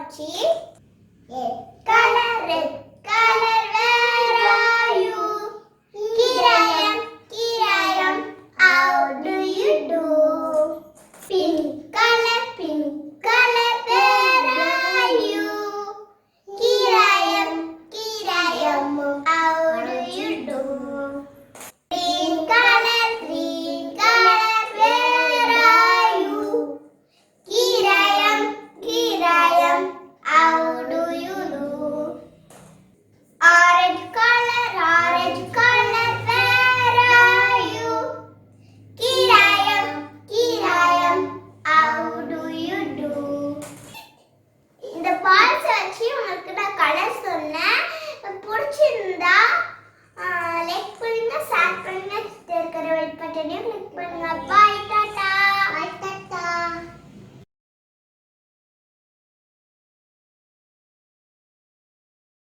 watching red color, where are you? Kirayam, how do you do? Pink color, where are you? Kirayam, how do you do? Green color, where are you? Kirayam, how do you do? Orange color, where are you? Kirayam, how do you do? இந்த parts வச்சு உங்களுக்கு நான் colour சொன்னேன். பிடிச்சிருந்தா like பண்ணுங்க, share பண்ணுங்க, இருக்கிற bell பட்டனையும் கிளிக் பண்ணுங்க. பாய்.